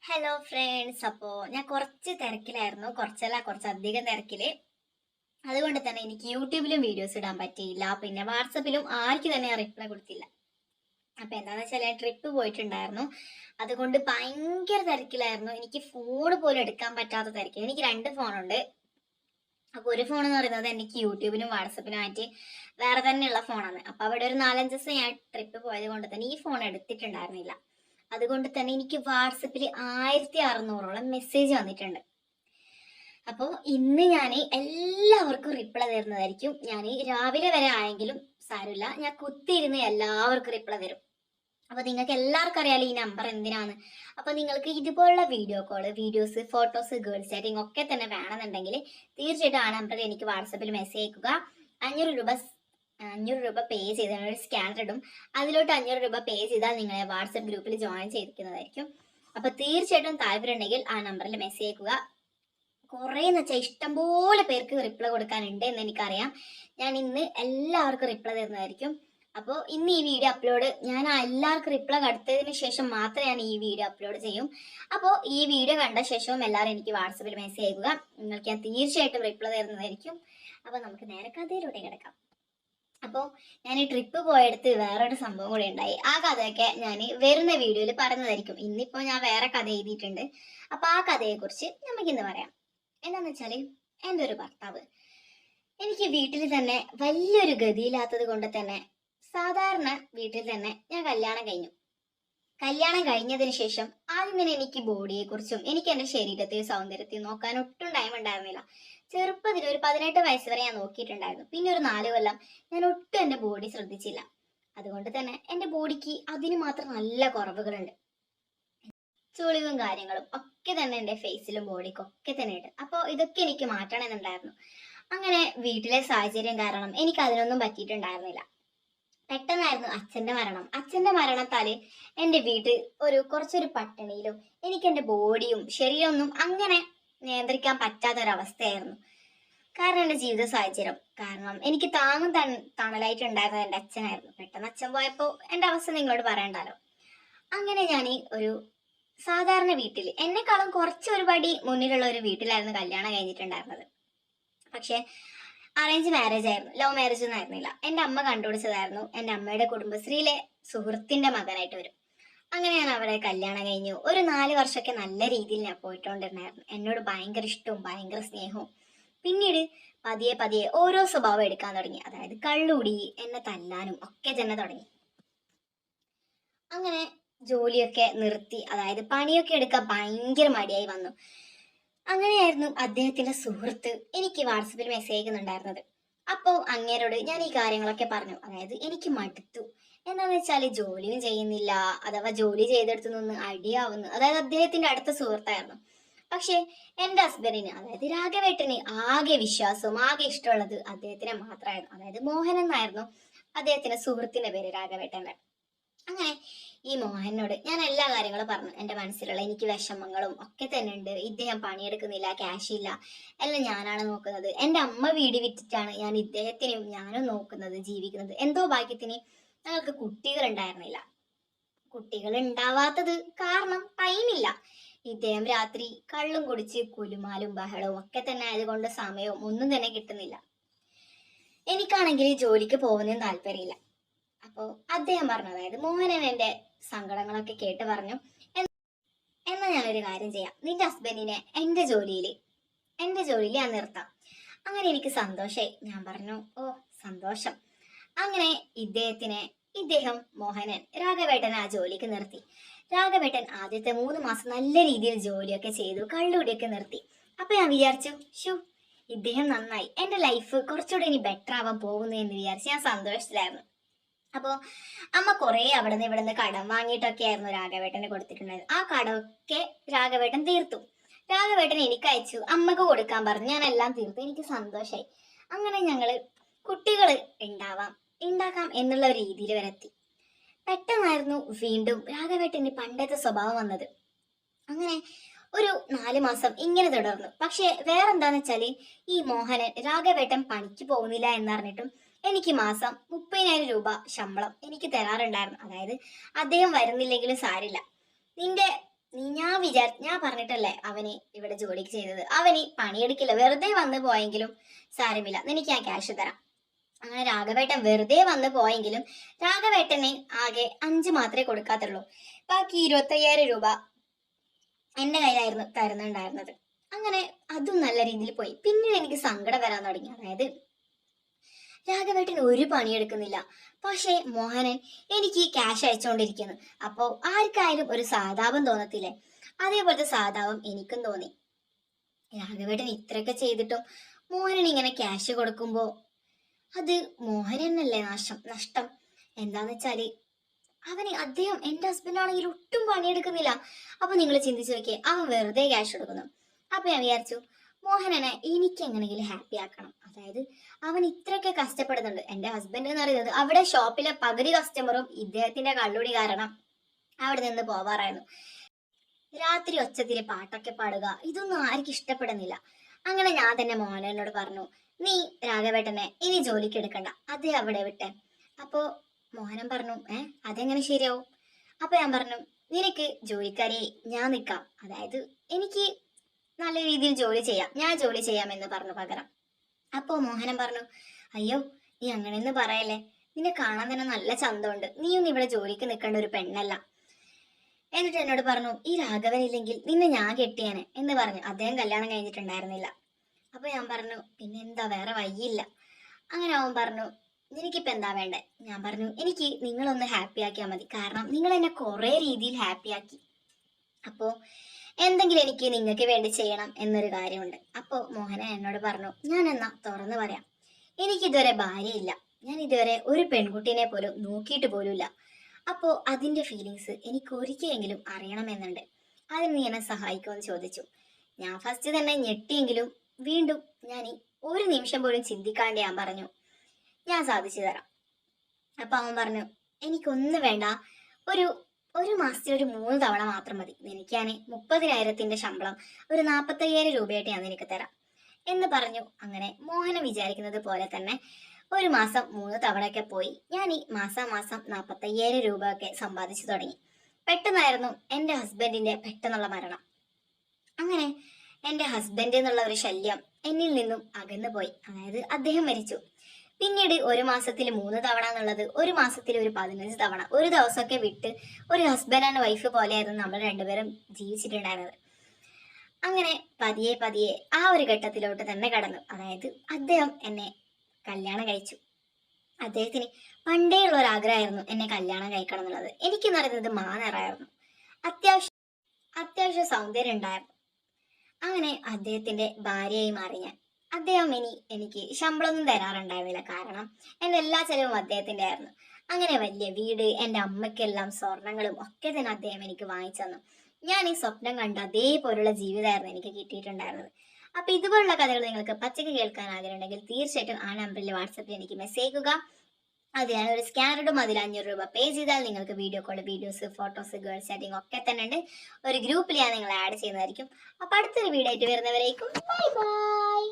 Hello friends. അപ്പോൾ ഞാൻ കുറച്ച് തിരക്കിലായിരുന്നു, കുറച്ചധികം തിരക്കില്. അതുകൊണ്ട് തന്നെ എനിക്ക് യൂട്യൂബിലും വീഡിയോസ് ഇടാൻ പറ്റിയില്ല, പിന്നെ വാട്സപ്പിലും ആർക്കും തന്നെ റിപ്ലൈ കൊടുത്തില്ല. അപ്പൊ എന്താണെന്ന് വെച്ചാൽ ഞാൻ ട്രിപ്പ് പോയിട്ടുണ്ടായിരുന്നു, അതുകൊണ്ട് ഭയങ്കര തിരക്കിലായിരുന്നു. എനിക്ക് ഫോൺ പോലും എടുക്കാൻ പറ്റാത്ത തിരക്ക്. എനിക്ക് രണ്ട് ഫോണുണ്ട്. അപ്പൊ ഒരു ഫോൺ എന്ന് പറയുന്നത് എനിക്ക് യൂട്യൂബിനും വാട്സപ്പിനും ആയിട്ട് വേറെ തന്നെയുള്ള ഫോണാണ്. അപ്പൊ അവിടെ ഒരു 4-5 ദിവസം ഞാൻ ട്രിപ്പ് പോയത് കൊണ്ട് തന്നെ ഈ ഫോൺ എടുത്തിട്ടുണ്ടായിരുന്നില്ല. അതുകൊണ്ട് തന്നെ എനിക്ക് വാട്സപ്പിൽ 1600ഓളം മെസ്സേജ് വന്നിട്ടുണ്ട്. അപ്പോൾ ഇന്ന് ഞാൻ എല്ലാവർക്കും റിപ്ലൈ തരുന്നതായിരിക്കും. ഞാൻ രാവിലെ വരെ ആയെങ്കിലും സാരമില്ല, ഞാൻ കുത്തിയിരുന്ന് എല്ലാവർക്കും റിപ്ലൈ തരും. അപ്പൊ നിങ്ങൾക്ക് എല്ലാവർക്കും അറിയാലോ ഈ നമ്പർ എന്തിനാണ്. അപ്പൊ നിങ്ങൾക്ക് ഇതുപോലുള്ള video call, videos, photos, girls chatting ഒക്കെ തന്നെ വേണമെന്നുണ്ടെങ്കിൽ തീർച്ചയായിട്ടും ആ നമ്പറിൽ എനിക്ക് വാട്സപ്പിൽ മെസ്സേജ് അയക്കുക. 500 രൂപ പേ ചെയ്താൽ ഒരു സ്കാനർ ഇടും. അതിലോട്ട് 500 രൂപ പേ ചെയ്താൽ നിങ്ങളെ വാട്സപ്പ് ഗ്രൂപ്പിൽ ജോയിൻ ചെയ്തിരിക്കുന്നതായിരിക്കും. അപ്പൊ തീർച്ചയായിട്ടും താല്പര്യം ഉണ്ടെങ്കിൽ ആ നമ്പറിൽ മെസ്സേജ് അയക്കുക. കുറേന്ന് വെച്ചാൽ ഇഷ്ടംപോലെ പേർക്ക് റിപ്ലൈ കൊടുക്കാനുണ്ട് എന്ന് എനിക്കറിയാം. ഞാൻ ഇന്ന് എല്ലാവർക്കും റിപ്ലൈ തരുന്നതായിരിക്കും. അപ്പോൾ ഇന്ന് ഈ വീഡിയോ ഞാൻ എല്ലാവർക്കും റിപ്ലൈ കൊടുത്തതിന് ശേഷം മാത്രമേ ഞാൻ ഈ വീഡിയോ അപ്ലോഡ് ചെയ്യും. അപ്പോൾ ഈ വീഡിയോ കണ്ട ശേഷവും എല്ലാവരും എനിക്ക് വാട്സപ്പിൽ മെസ്സേജ് അയക്കുക. നിങ്ങൾക്ക് ഞാൻ തീർച്ചയായിട്ടും റിപ്ലൈ തരുന്നതായിരിക്കും. അപ്പോൾ നമുക്ക് നേരെ കഥയിലൂടെ കിടക്കാം. അപ്പോൾ ഞാൻ ഈ ട്രിപ്പ് പോയെടുത്ത് വേറൊരു സംഭവം കൂടി ഉണ്ടായി. ആ കഥയൊക്കെ ഞാൻ വരുന്ന വീഡിയോയിൽ പറയുന്നതായിരിക്കും. ഇന്നിപ്പോൾ ഞാൻ വേറെ കഥ എഴുതിയിട്ടുണ്ട്. അപ്പോൾ ആ കഥയെക്കുറിച്ച് നമുക്കിന്ന് പറയാം. എന്താണെന്ന് വെച്ചാൽ എൻ്റെ ഒരു ഭർത്താവ് എനിക്ക് വീട്ടിൽ തന്നെ വലിയൊരു ഗതിയില്ലാത്തത് കൊണ്ട് തന്നെ സാധാരണ വീട്ടിൽ തന്നെ ഞാൻ കല്യാണം കഴിഞ്ഞു. കല്യാണം കഴിഞ്ഞതിന് ശേഷം ആദ്യം തന്നെ എനിക്ക് ബോഡിയെക്കുറിച്ചും എനിക്ക് എൻ്റെ ശരീരത്തെയും സൗന്ദര്യത്തെയും നോക്കാൻ ഒട്ടും ടൈം ഉണ്ടായിരുന്നില്ല. ചെറുപ്പത്തിൽ ഒരു 18 വയസ്സ് വരെ ഞാൻ നോക്കിയിട്ടുണ്ടായിരുന്നു. പിന്നെ ഒരു 4 കൊല്ലം ഞാൻ ഒട്ടും എൻ്റെ ബോഡി ശ്രദ്ധിച്ചില്ല. അതുകൊണ്ട് തന്നെ എൻ്റെ ബോഡിക്ക് അതിന് മാത്രം നല്ല കുറവുകളുണ്ട്. ചുളിവും കാര്യങ്ങളും ഒക്കെ തന്നെ എൻ്റെ ഫേസിലും ബോഡിക്കും ഒക്കെ തന്നെ ഉണ്ട്. അപ്പോൾ ഇതൊക്കെ എനിക്ക് മാറ്റണമെന്നുണ്ടായിരുന്നു. അങ്ങനെ വീട്ടിലെ സാഹചര്യം കാരണം എനിക്ക് അതിനൊന്നും പറ്റിയിട്ടുണ്ടായിരുന്നില്ല. പെട്ടെന്നായിരുന്നു അച്ഛന്റെ മരണത്താല് എൻ്റെ വീട്ടിൽ കുറച്ചൊരു പട്ടിണിയിലും എനിക്ക് എൻ്റെ ബോഡിയും ശരീരമൊന്നും അങ്ങനെ നിയന്ത്രിക്കാൻ പറ്റാത്തൊരവസ്ഥയായിരുന്നു. കാരണം എൻ്റെ ജീവിത സാഹചര്യം കാരണം എനിക്ക് താങ്ങും തണലായിട്ടുണ്ടായിരുന്നത് എൻ്റെ അച്ഛനായിരുന്നു. പെട്ടെന്ന് അച്ഛൻ പോയപ്പോൾ എൻ്റെ അവസ്ഥ നിങ്ങളോട് പറയണ്ടല്ലോ. അങ്ങനെ ഞാൻ ഒരു സാധാരണ വീട്ടിൽ എന്നെക്കാളും കുറച്ചൊരു പടി മുന്നിലുള്ള ഒരു വീട്ടിലായിരുന്നു കല്യാണം കഴിഞ്ഞിട്ടുണ്ടായിരുന്നത്. പക്ഷെ അറേഞ്ച് മാരേജ് ആയിരുന്നു, ലവ് മാരേജ് ഒന്നും ആയിരുന്നില്ല. എൻ്റെ അമ്മ കണ്ടുപിടിച്ചതായിരുന്നു. എൻ്റെ അമ്മയുടെ കുടുംബശ്രീയിലെ സുഹൃത്തിന്റെ മകനായിട്ട് വരും. അങ്ങനെ ഞാൻ അവിടെ കല്യാണം കഴിഞ്ഞു. ഒരു 4 വർഷമൊക്കെ നല്ല രീതിയിൽ ഞാൻ പോയിട്ടുണ്ടായിരുന്നു. എന്നോട് ഭയങ്കര ഇഷ്ടവും ഭയങ്കര സ്നേഹവും. പിന്നീട് പതിയെ പതിയെ ഓരോ സ്വഭാവം എടുക്കാൻ തുടങ്ങി. അതായത് കള്ളുടി, എന്നെ തല്ലാനും ഒക്കെ തന്നെ തുടങ്ങി. അങ്ങനെ ജോലിയൊക്കെ നിർത്തി, അതായത് പണിയൊക്കെ എടുക്കാൻ ഭയങ്കര മടിയായി വന്നു. അങ്ങനെയായിരുന്നു അദ്ദേഹത്തിന്റെ സുഹൃത്ത് എനിക്ക് വാട്സപ്പിൽ മെസ്സേജ് അയക്കുന്നുണ്ടായിരുന്നത്. അപ്പോൾ അങ്ങേരോട് ഞാൻ ഈ കാര്യങ്ങളൊക്കെ പറഞ്ഞു. അതായത് എനിക്ക് മടുത്തു. എന്താന്ന് വെച്ചാൽ ജോലിയും ചെയ്യുന്നില്ല, അഥവാ ജോലി ചെയ്തെടുത്തു നിന്ന് അടിയാവുന്നു. അതായത് അദ്ദേഹത്തിന്റെ അടുത്ത സുഹൃത്തായിരുന്നു. പക്ഷെ എൻ്റെ ഹസ്ബൻഡിന്, അതായത് രാഘവേട്ടന് ആകെ വിശ്വാസവും ആകെ ഇഷ്ടമുള്ളത് അദ്ദേഹത്തിനെ മാത്രമായിരുന്നു. അതായത് മോഹൻ എന്നായിരുന്നു അദ്ദേഹത്തിന്റെ സുഹൃത്തിന്റെ പേര്, രാഘവേട്ടന്റെ. അങ്ങനെ ഈ മോഹനോട് ഞാൻ എല്ലാ കാര്യങ്ങളും പറഞ്ഞു. എൻ്റെ മനസ്സിലുള്ള എനിക്ക് വിഷമങ്ങളും ഒക്കെ തന്നെ ഉണ്ട്. ഇദ്ദേഹം പണിയെടുക്കുന്നില്ല, ക്യാഷ് ഇല്ല, എല്ലാം ഞാനാണ് നോക്കുന്നത്. എൻ്റെ അമ്മ വീട് വിറ്റിട്ടാണ് ഞാൻ ഇദ്ദേഹത്തിനും ഞാനും നോക്കുന്നത്, ജീവിക്കുന്നത്. എന്തോ ഭാഗ്യത്തിന് ഞങ്ങൾക്ക് കുട്ടികൾ ഉണ്ടായിരുന്നില്ല. കുട്ടികൾ ഉണ്ടാവാത്തത് കാരണം ടൈമില്ല. ഇദ്ദേഹം രാത്രി കള്ളും കുടിച്ച് കുലുമാലും ബഹളവും ഒക്കെ തന്നെ ആയതുകൊണ്ട് സമയവും ഒന്നും തന്നെ കിട്ടുന്നില്ല. എനിക്കാണെങ്കിൽ ജോലിക്ക് പോകുന്നതിന് താല്പര്യമില്ല. അപ്പോൾ അദ്ദേഹം പറഞ്ഞു, അതായത് മോഹനൻ എൻ്റെ സങ്കടങ്ങളൊക്കെ കേട്ട് പറഞ്ഞു, എന്നാൽ ഞാനൊരു കാര്യം ചെയ്യാം, നിന്റെ ഹസ്ബൻഡിനെ എൻ്റെ ജോലിയിൽ ഞാൻ നിർത്താം. അങ്ങനെ എനിക്ക് സന്തോഷമായി. ഞാൻ പറഞ്ഞു, ഓ സന്തോഷം. അങ്ങനെ ഇദ്ദേഹം മോഹനൻ രാഘവേട്ടൻ ആ ജോലിക്ക് നിർത്തി. രാഘവേട്ടൻ ആദ്യത്തെ 3 മാസം നല്ല രീതിയിൽ ജോലിയൊക്കെ ചെയ്തു, കള്ളുകൂടിയൊക്കെ നിർത്തി. അപ്പൊ ഞാൻ വിചാരിച്ചു, ഇദ്ദേഹം നന്നായി, എൻ്റെ ലൈഫ് കുറച്ചുകൂടി ഇനി ബെറ്റർ ആവാൻ പോകുന്നു എന്ന് വിചാരിച്ച് ഞാൻ സന്തോഷത്തിലായിരുന്നു. അപ്പോൾ അമ്മ കുറേ അവിടെ നിന്ന് ഇവിടെ നിന്ന് കടം വാങ്ങിയിട്ടൊക്കെ ആയിരുന്നു രാഘവേട്ടനെ കൊടുത്തിട്ടുണ്ടായത്. ആ കടമൊക്കെ രാഘവേട്ടൻ തീർത്തു. രാഘവേട്ടൻ എനിക്ക് അയച്ചു, അമ്മക്ക് കൊടുക്കാൻ പറഞ്ഞു. ഞാൻ എല്ലാം തീർത്തു. എനിക്ക് സന്തോഷമായി. അങ്ങനെ ഞങ്ങള് കുട്ടികൾ ഉണ്ടാക്കാം എന്നുള്ള ഒരു രീതിയിൽ വരെത്തി. പെട്ടെന്നായിരുന്നു വീണ്ടും രാഘവേട്ടന്റെ പണ്ടത്തെ സ്വഭാവം വന്നത്. അങ്ങനെ ഒരു 4 മാസം ഇങ്ങനെ തുടർന്നു. പക്ഷെ വേറെന്താന്ന് വെച്ചാല് ഈ മോഹനൻ രാഘവേട്ടൻ പണിക്ക് പോകുന്നില്ല എന്നറിഞ്ഞിട്ടും എനിക്ക് മാസം 30,000 രൂപ ശമ്പളം എനിക്ക് തരാറുണ്ടായിരുന്നു. അതായത് അദ്ദേഹം വരുന്നില്ലെങ്കിലും സാരില്ല, ഞാൻ ഞാൻ പറഞ്ഞിട്ടല്ലേ അവന് ഇവിടെ ജോലിക്ക് ചെയ്തത്, അവന് പണിയെടുക്കില്ല, വെറുതെ വന്നു പോയെങ്കിലും സാരമില്ല, നിനക്ക് ഞാൻ ക്യാഷ് തരാം. അങ്ങനെ രാഘവേട്ടൻ വെറുതെ വന്നു പോയെങ്കിലും രാഘവേട്ടന് ആകെ 5 മാത്രമേ കൊടുക്കാത്തുള്ളൂ. ബാക്കി 25,000 രൂപ എന്റെ കയ്യിലായിരുന്നു തരുന്നുണ്ടായിരുന്നത്. അങ്ങനെ അതും നല്ല രീതിയിൽ പോയി. പിന്നീട് എനിക്ക് സങ്കടം വരാൻ തുടങ്ങി. അതായത് രാഘവേട്ടൻ ഒരു പണിയെടുക്കുന്നില്ല, പക്ഷേ മോഹനൻ എനിക്ക് ക്യാഷ് അയച്ചുകൊണ്ടിരിക്കുന്നു. അപ്പോൾ ആർക്കായാലും ഒരു സഹതാപം തോന്നത്തില്ലേ? അതേപോലത്തെ സഹതാപം എനിക്കും തോന്നി. രാഘവേട്ടൻ ഇത്രയൊക്കെ ചെയ്തിട്ടും മോഹനൻ ഇങ്ങനെ ക്യാഷ് കൊടുക്കുമ്പോ അത് മോഹനനല്ലേ നഷ്ടം. എന്താന്ന് വെച്ചാല് അദ്ദേഹം എന്റെ ഹസ്ബൻഡ് ആണെങ്കിൽ ഒട്ടും പണിയെടുക്കുന്നില്ല. അപ്പൊ നിങ്ങൾ ചിന്തിച്ചു നോക്കിയേ, അവൻ വെറുതെ ക്യാഷ് എടുക്കുന്നു. അപ്പൊ ഞാൻ വിചാരിച്ചു, മോഹനനെ എനിക്ക് എങ്ങനെയെങ്കിലും ഹാപ്പി ആക്കണം. അതായത് അവൻ ഇത്രയൊക്കെ കഷ്ടപ്പെടുന്നുണ്ട്. എന്റെ ഹസ്ബൻഡ് എന്ന് പറയുന്നത് അവിടെ ഷോപ്പിലെ പകുതി കസ്റ്റമറും ഇദ്ദേഹത്തിന്റെ കള്ളുടി കാരണം അവിടെ നിന്ന് പോവാറായിരുന്നു. രാത്രി ഒച്ചത്തില് പാട്ടൊക്കെ പാടുക, ഇതൊന്നും ആർക്കും ഇഷ്ടപ്പെടുന്നില്ല. അങ്ങനെ ഞാൻ തന്നെ മോഹനനോട് പറഞ്ഞു, നീ രാഘവേട്ടനെ ഇനി ജോലിക്ക് എടുക്കണ്ട, അതേ അവിടെ വിട്ടെ. അപ്പോ മോഹനൻ പറഞ്ഞു, അതെങ്ങനെ ശരിയാവും? അപ്പൊ ഞാൻ പറഞ്ഞു, നിനക്ക് ജോലിക്കാരെ ഞാൻ നിൽക്കാം, അതായത് എനിക്ക് നല്ല രീതിയിൽ ജോലി ചെയ്യാം, ഞാൻ ജോലി ചെയ്യാമെന്ന് പറഞ്ഞു പകരം. അപ്പോ മോഹനൻ പറഞ്ഞു, അയ്യോ നീ അങ്ങനെയൊന്നും പറയല്ലേ, നിന്നെ കാണാൻ തന്നെ നല്ല ചന്തമുണ്ട്, നീയൊന്നും ഇവിടെ ജോലിക്ക് നിൽക്കേണ്ട ഒരു പെണ്ണല്ല. എന്നിട്ട് എന്നോട് പറഞ്ഞു, ഈ രാഘവൻ ഇല്ലെങ്കിൽ നിന്നെ ഞാൻ കെട്ടിയേനെ എന്ന് പറഞ്ഞു. അദ്ദേഹം കല്യാണം കഴിഞ്ഞിട്ടുണ്ടായിരുന്നില്ല. അപ്പൊ ഞാൻ പറഞ്ഞു, പിന്നെ എന്താ, വേറെ വഴിയില്ല. അങ്ങനെ അവൻ പറഞ്ഞു, നിനക്കിപ്പോ എന്താ വേണ്ടേ? ഞാൻ പറഞ്ഞു, എനിക്ക് നിങ്ങളൊന്ന് ഹാപ്പി ആക്കിയാൽ മതി, കാരണം നിങ്ങൾ എന്നെ കുറെ രീതിയിൽ ഹാപ്പി ആക്കി. അപ്പോ എന്തെങ്കിലും എനിക്ക് നിങ്ങൾക്ക് വേണ്ടി ചെയ്യണം എന്നൊരു കാര്യമുണ്ട്. അപ്പോ മോഹനൻ എന്നോട് പറഞ്ഞു, ഞാൻ എന്നാ തുറന്നു പറയാം, എനിക്കിതുവരെ ഭാര്യയില്ല, ഞാൻ ഇതുവരെ ഒരു പെൺകുട്ടീനെ പോലും നോക്കിയിട്ട് പോലുമില്ല. അപ്പോ അതിന്റെ ഫീലിങ്സ് എനിക്ക് ഒരിക്കലെങ്കിലും അറിയണമെന്നുണ്ട്, അതിന് നീ എന്നെ സഹായിക്കുമെന്ന് ചോദിച്ചു. ഞാൻ ഫസ്റ്റ് തന്നെ ഞെട്ടിയെങ്കിലും വീണ്ടും ഞാൻ ഒരു നിമിഷം പോലും ചിന്തിക്കാണ്ട് ഞാൻ പറഞ്ഞു, ഞാൻ സാധിച്ചു തരാം. അപ്പൊ അവൻ പറഞ്ഞു, എനിക്കൊന്നും വേണ്ട, ഒരു മാസത്തിൽ ഒരു 3 തവണ മാത്രം മതി, എനിക്ക് ഞാൻ 30,000 ശമ്പളം ഒരു 45,000 രൂപയായിട്ട് ഞാൻ നിനക്ക് തരാം എന്ന് പറഞ്ഞു. അങ്ങനെ മോഹനം വിചാരിക്കുന്നത് പോലെ തന്നെ ഒരു മാസം 3 തവണയൊക്കെ പോയി ഞാൻ ഈ മാസം 45,000 രൂപ ഒക്കെ സമ്പാദിച്ചു തുടങ്ങി. പെട്ടെന്നായിരുന്നു എൻ്റെ ഹസ്ബൻഡിന്റെ പെട്ടെന്നുള്ള മരണം. അങ്ങനെ എൻ്റെ ഹസ്ബൻഡ് എന്നുള്ള ഒരു ശല്യം എന്നിൽ നിന്നും അകന്നു പോയി. അതായത് അദ്ദേഹം മരിച്ചു. പിന്നീട് ഒരു മാസത്തിൽ 3 തവണ എന്നുള്ളത് ഒരു മാസത്തിൽ ഒരു 15 തവണ, ഒരു ദിവസമൊക്കെ വിട്ട് ഒരു ഹസ്ബൻഡ് ആൻഡ് വൈഫ് പോലെയായിരുന്നു നമ്മൾ രണ്ടുപേരും ജീവിച്ചിട്ടുണ്ടായിരുന്നത്. അങ്ങനെ പതിയെ പതിയെ ആ ഒരു ഘട്ടത്തിലോട്ട് തന്നെ കടന്നു. അതായത് അദ്ദേഹം എന്നെ കല്യാണം കഴിച്ചു. അദ്ദേഹത്തിന് പണ്ടേ ഉള്ള ഒരു ആഗ്രഹമായിരുന്നു എന്നെ കല്യാണം കഴിക്കണം എന്നുള്ളത്. എനിക്കെന്ന് പറയുന്നത് മാനറായിരുന്നു, അത്യാവശ്യം സൗന്ദര്യം ഉണ്ടായിരുന്നു. അങ്ങനെ അദ്ദേഹത്തിന്റെ ഭാര്യയായി മാറി ഞാൻ. അദ്ദേഹം എനിക്ക് ശമ്പളമൊന്നും തരാറുണ്ടായിരുന്നില്ല, കാരണം എൻ്റെ എല്ലാ ചെലവും അദ്ദേഹത്തിന്റെ ആയിരുന്നു. അങ്ങനെ വലിയ വീട്, എൻ്റെ അമ്മയ്ക്കെല്ലാം സ്വർണങ്ങളും ഒക്കെ തന്നെ അദ്ദേഹം എനിക്ക് വാങ്ങിച്ചു തന്നു. ഞാൻ ഈ സ്വപ്നം കണ്ട അതേപോലുള്ള ജീവിതമായിരുന്നു എനിക്ക് കിട്ടിയിട്ടുണ്ടായിരുന്നത്. അപ്പൊ ഇതുപോലുള്ള കഥകൾ നിങ്ങൾക്ക് പച്ചക്ക് കേൾക്കാൻ ആഗ്രഹമുണ്ടെങ്കിൽ തീർച്ചയായിട്ടും ആ നമ്പറിൽ വാട്സപ്പിൽ എനിക്ക് മെസ്സേജ് ചെയ്യുക. അത് ഞാൻ ഒരു സ്കാനർ ഇടും, അതിൽ 500 രൂപ പേ ചെയ്താൽ നിങ്ങൾക്ക് video call, videos, photos, girls chatting ഒക്കെ തന്നെ ഉണ്ട്. ഒരു ഗ്രൂപ്പിൽ ഞാൻ നിങ്ങളെ ആഡ് ചെയ്യുന്നതായിരിക്കും. അപ്പൊ അടുത്തൊരു വീഡിയോ ആയിട്ട് വരുന്നവരേക്കും ബൈ ബൈ.